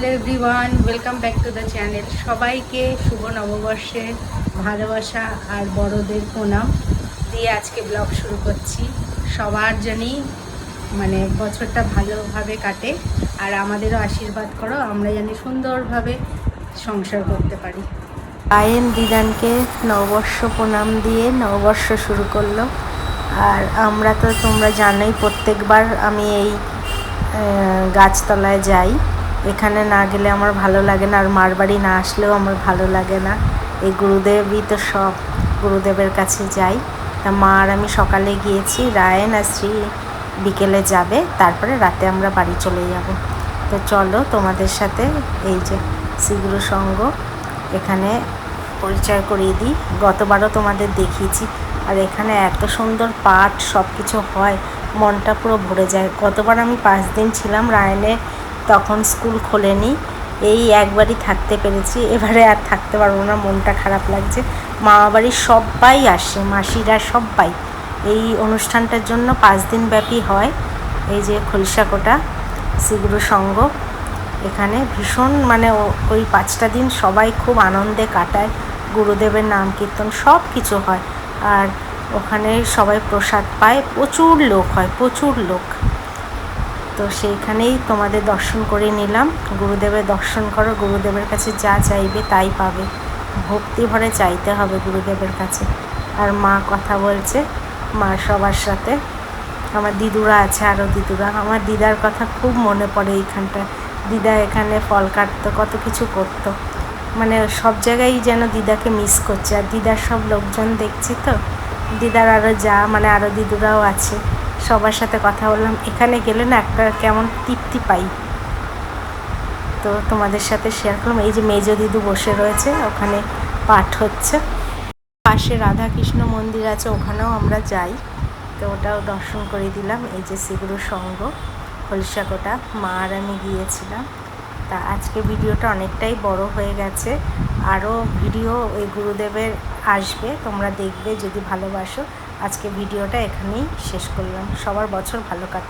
Hello everyone, welcome back to the channel. সবাইকে শুভ নববর্ষের ভালোবাসা আর বড়দের প্রণাম দিয়ে আজকে ব্লগ শুরু করছি। সবার জন্যই বছরটা ভালোভাবে কাটে, আর আমাদেরও আশীর্বাদ করো, আমরা জানি সুন্দরভাবে সংসার করতে পারি। আয়েন দিদানকে নববর্ষ প্রণাম দিয়ে নববর্ষ শুরু করলো। আর আমরা তো তোমরা জানোই প্রত্যেকবার আমি এই গাছতলায় যাই, এখানে না গেলে আমার ভালো লাগে না, আর মার বাড়ি না আসলেও আমার ভালো লাগে না। এই গুরুদেবই তো সব, গুরুদেবের কাছে যাই। তা মা আর আমি সকালে গিয়েছি, রায়ন আর শ্রী বিকেলে যাবে, তারপরে রাতে আমরা বাড়ি চলে যাব। তো চলো তোমাদের সাথে এই যে শ্রীগুরু সঙ্গ এখানে পরিচয় করিয়ে দিই। গতবারও তোমাদের দেখিয়েছি, আর এখানে এত সুন্দর পাঠ সব কিছু হয়, মনটা পুরো ভরে যায়। গতবার আমি 5 দিন ছিলাম, রায়নে তখন স্কুল খোলেনি, এই একবারই থাকতে পেরেছি, এবারে আর থাকতে পারবো না, মনটা খারাপ লাগছে। মামা বাড়ির সবাই আসে, মাসিরা সবাই এই অনুষ্ঠানটার জন্য 5 দিন ব্যাপী হয়। এই যে খলসাকোটা শ্রীগুরু সঙ্গ, এখানে ভীষণ ওই 5টা দিন সবাই খুব আনন্দে কাটায়, গুরুদেবের নাম কীর্তন সব কিছু হয়, আর ওখানে সবাই প্রসাদ পায়, প্রচুর লোক হয়, প্রচুর লোক। তো সেইখানেই তোমাদের দর্শন করে নিলাম। গুরুদেবের দর্শন করো, গুরুদেবের কাছে যা চাইবে তাই পাবে, ভক্তি ভরে চাইতে হবে গুরুদেবের কাছে। আর মা কথা বলছে, মা সবার সাথে, আমার দিদুরা আছে, আরও দিদুরা, আমার দিদার কথা খুব মনে পড়ে। এইখানটা দিদা এখানে ফল কাটতো, কত কিছু করতো, সব জায়গায় যেন দিদাকে মিস করছে। আর দিদার সব লোকজন দেখছি তো, দিদার আরও আরও দিদুরাও আছে, সবার সাথে কথা বললাম। এখানে গেলে না একটা কেমন তৃপ্তি পাই, তো তোমাদের সাথে শেয়ার করলাম। এই যে মেজো দিদু বসে রয়েছে, ওখানে পাঠ হচ্ছে, পাশে রাধাকৃষ্ণ মন্দির আছে, ওখানেও আমরা যাই, তো ওটাও দর্শন করে দিলাম। এই যে শ্রীগুরু সঙ্গ খলসাকোটা, মা আর আমি গিয়েছিলাম। তা আজকে ভিডিওটা অনেকটাই বড় হয়ে গেছে, আরও ভিডিও এই গুরুদেবের আসবে, তোমরা দেখবে যদি ভালোবাসো। আজকে ভিডিওটা এখানেই শেষ করলাম। সবার বছর ভালো কাটুক।